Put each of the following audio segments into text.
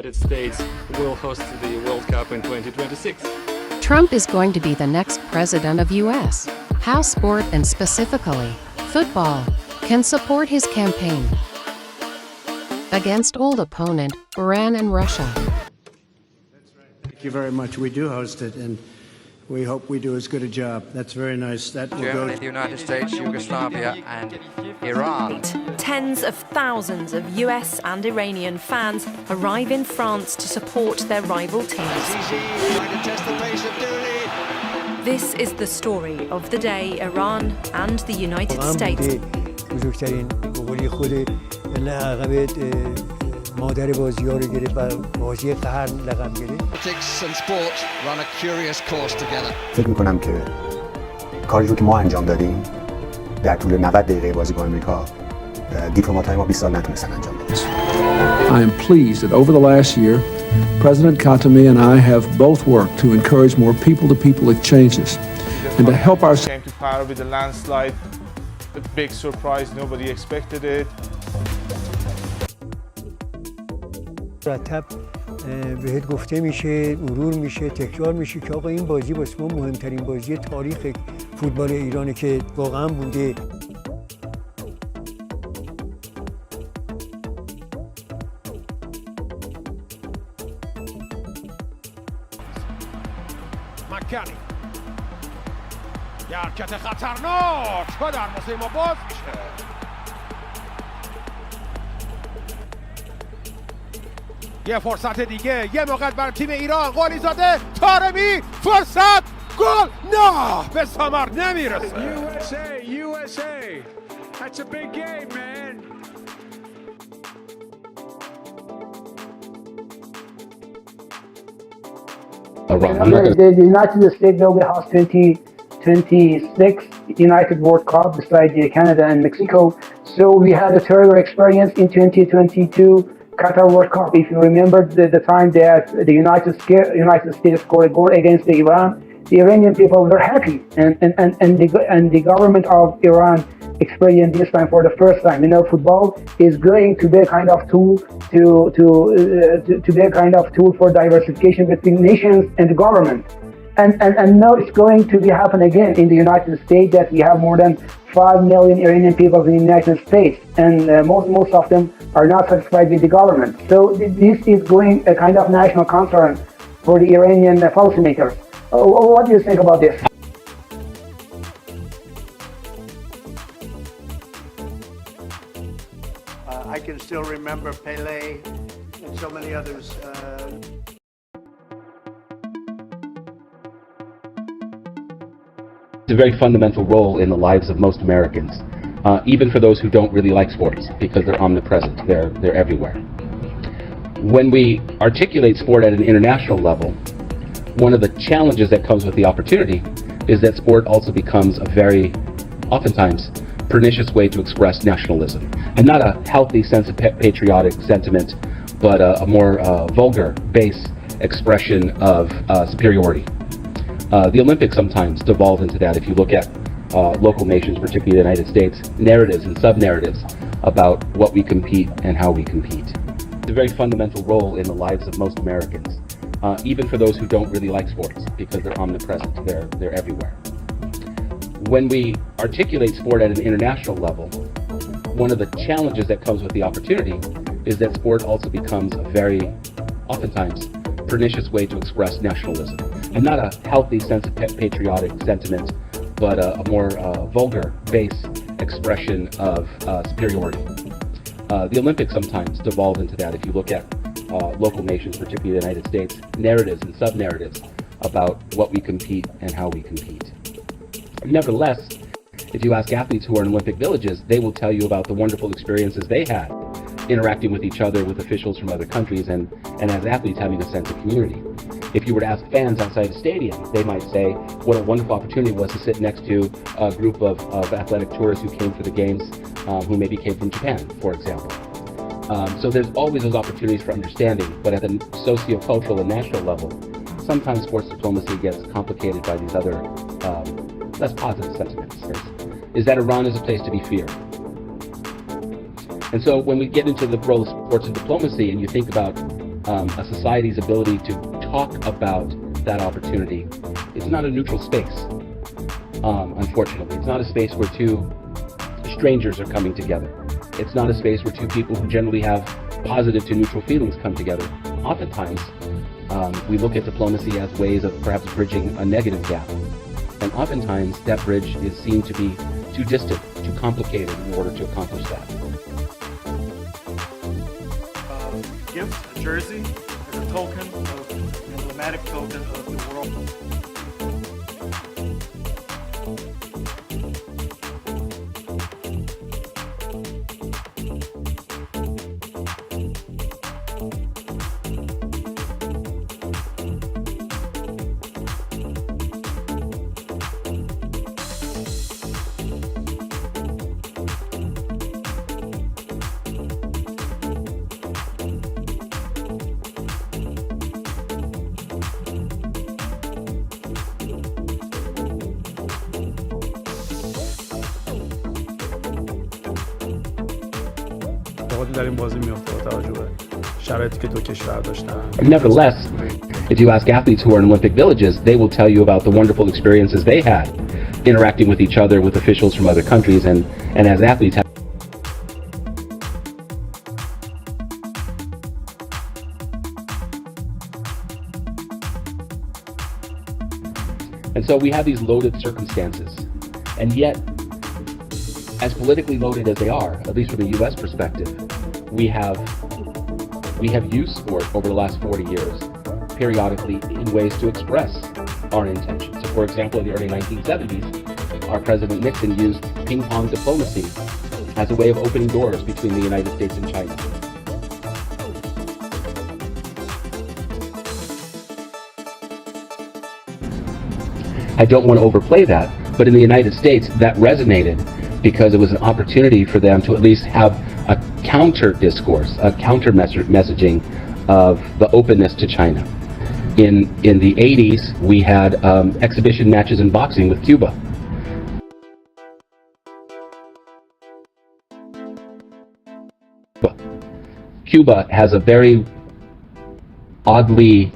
United States will host the World Cup in 2026. Trump is going to be the next president of U.S. How sport, and specifically football, can support his campaign against old opponent Iran and Russia. Thank you very much. We do host it, and we hope we do as good a job. That's very nice. That will Germany, go the United States, Yugoslavia, and Iran. Tens of thousands of US and Iranian fans arrive in France to support their rival teams. This is the story of the day Iran and the United States. Politics and sport run a curious course together. فکر می‌کنم که کاری رو که ما انجام دادیم در طول 90 دقیقه بازی با آمریکا دیپلمات‌های ما 20 سال نتونستن انجام بدن. I am pleased that over the last year, President Khatami and I have both worked to encourage more people-to-people exchanges and to help our came to power with a landslide, a big surprise, nobody expected it. مرتب بهت گفته میشه، مرور میشه، تکرار میشه که آقا این بازی واسه ما مهمترین بازی تاریخ فوتبال ایرانه که واقعا بوده. مکانی یه حرکت خطرناک و دروازه ما باز میشه. یه فرصت دیگه، یه موقع بر تیم ایران، قلی زاده، طارمی، فرصت، گل، نه به ثمر نمیرسه. USA, that's a big game, man. The United States will be host 2026 United World Cup beside Canada and Mexico. So we had a terrible experience in 2022 Qatar World Cup. If you remember the time that the United States scored a goal against Iran, the Iranian people were happy, and the government of Iran experienced this time for the first time. You know, football is going to be a kind of tool to be a kind of tool for diversification between nations and the government. And now it's going to happen again in the United States, that we have more than 5 million Iranian people in the United States, and most of them are not satisfied with the government. So this is going a kind of national concern for the Iranian policymakers. What do you think about this? I can still remember Pele and so many others. A very fundamental role in the lives of most Americans, even for those who don't really like sports, because they're omnipresent, they're everywhere. When we articulate sport at an international level, one of the challenges that comes with the opportunity is that sport also becomes a very, oftentimes, pernicious way to express nationalism. And not a healthy sense of patriotic sentiment, but a more vulgar, base expression of superiority. The Olympics sometimes devolve into that. If you look at local nations, particularly the United States, narratives and sub-narratives about what we compete and how we compete. It's a very fundamental role in the lives of most Americans, even for those who don't really like sports, because they're omnipresent, they're everywhere. When we articulate sport at an international level, one of the challenges that comes with the opportunity is that sport also becomes a very, oftentimes, pernicious way to express nationalism. And not a healthy sense of patriotic sentiment, but a more vulgar, base expression of superiority. The Olympics sometimes devolve into that. If you look at local nations, particularly the United States, narratives and sub-narratives about what we compete and how we compete. Nevertheless, if you ask athletes who are in Olympic villages, they will tell you about the wonderful experiences they had interacting with each other, with officials from other countries, and as athletes having a sense of community. If you were to ask fans outside the stadium, they might say what a wonderful opportunity it was to sit next to a group of athletic tourists who came for the games, who maybe came from Japan, for example. So there's always those opportunities for understanding, but at the socio-cultural and national level, sometimes sports diplomacy gets complicated by these other less positive sentiments. Is that Iran is a place to be feared. And so when we get into the role of sports and diplomacy, and you think about a society's ability to talk about that opportunity. It's not a neutral space, unfortunately. It's not a space where two strangers are coming together. It's not a space where two people who generally have positive to neutral feelings come together. Oftentimes, we look at diplomacy as ways of perhaps bridging a negative gap. And oftentimes, that bridge is seen to be too distant, too complicated in order to accomplish that. Gift, a jersey, as a token, an emblematic token of the world. Nevertheless, if you ask athletes who are in Olympic villages, they will tell you about the wonderful experiences they had interacting with each other, with officials from other countries, and as athletes have. And so we have these loaded circumstances, and yet, as politically loaded as they are, at least from a U.S. perspective, we have used sport over the last 40 years periodically in ways to express our intentions. So, for example, in the early 1970s, our President Nixon used ping pong diplomacy as a way of opening doors between the United States and China. I don't want to overplay that, but in the United States, that resonated because it was an opportunity for them to at least have a counter discourse, a counter messaging of the openness to China. In the 80s, we had exhibition matches in boxing with Cuba. Cuba has a very oddly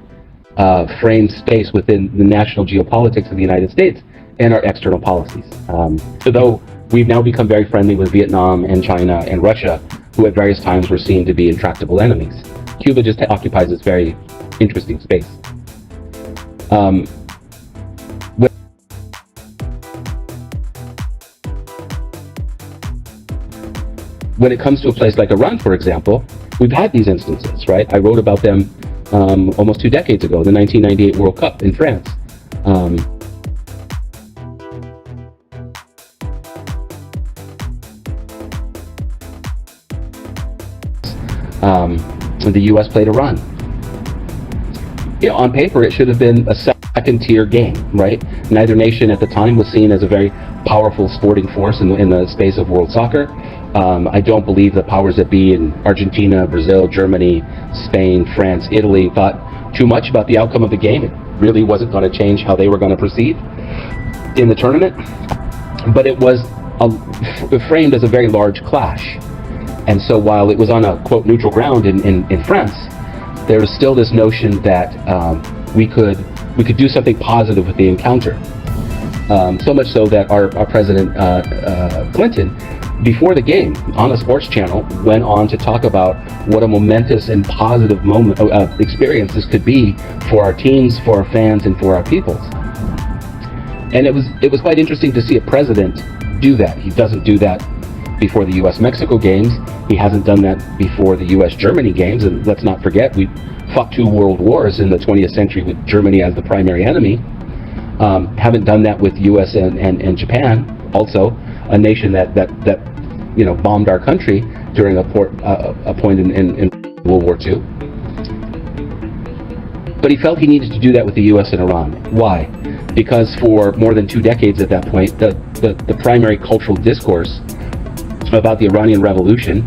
framed space within the national geopolitics of the United States and our external policies. So though we've now become very friendly with Vietnam and China and Russia, who at various times were seen to be intractable enemies, Cuba just occupies this very interesting space. When it comes to a place like Iran, for example, we've had these instances, right? I wrote about them almost 2 decades ago, the 1998 World Cup in France. The U.S. played Iran. You know, on paper, it should have been a second-tier game, right? Neither nation at the time was seen as a very powerful sporting force in the space of world soccer. I don't believe the powers that be in Argentina, Brazil, Germany, Spain, France, Italy thought too much about the outcome of the game. It really wasn't going to change how they were going to proceed in the tournament. But it was framed as a very large clash. And so while it was on a, quote, neutral ground in France, there was still this notion that we could do something positive with the encounter. So much so that our President Clinton, before the game, on a sports channel, went on to talk about what a momentous and positive moment experience this could be for our teams, for our fans, and for our peoples. And it was quite interesting to see a president do that. He doesn't do that before the U.S.-Mexico games. He hasn't done that before the U.S.-Germany games. And let's not forget, we fought 2 world wars in the 20th century with Germany as the primary enemy. Haven't done that with U.S. and Japan, also a nation that you know, bombed our country during a point in World War II. But he felt he needed to do that with the U.S. and Iran. Why? Because for more than 2 decades at that point, the primary cultural discourse about the Iranian Revolution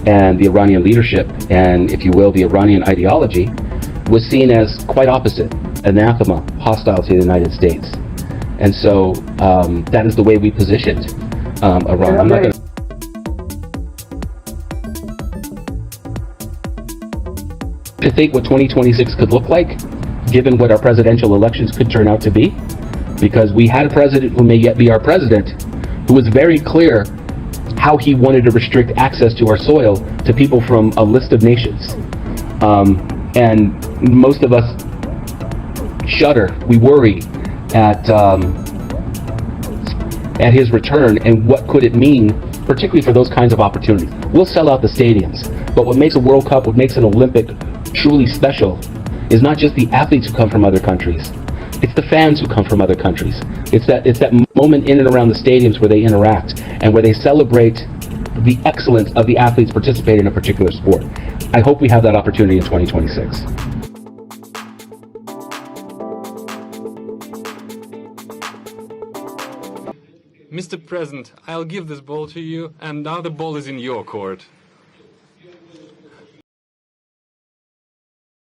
and the Iranian leadership, and if you will, the Iranian ideology, was seen as quite opposite, anathema, hostile to the United States. And so that is the way we positioned Iran. I'm not going to to think what 2026 could look like, given what our presidential elections could turn out to be, because we had a president who may yet be our president, who was very clear how he wanted to restrict access to our soil to people from a list of nations. And most of us shudder, we worry at his return and what could it mean, particularly for those kinds of opportunities. We'll sell out the stadiums, but what makes a World Cup, what makes an Olympic truly special is not just the athletes who come from other countries, it's the fans who come from other countries. It's that moment in and around the stadiums where they interact and where they celebrate the excellence of the athletes participating in a particular sport. I hope we have that opportunity in 2026. Mr. President, I'll give this ball to you, and now the ball is in your court.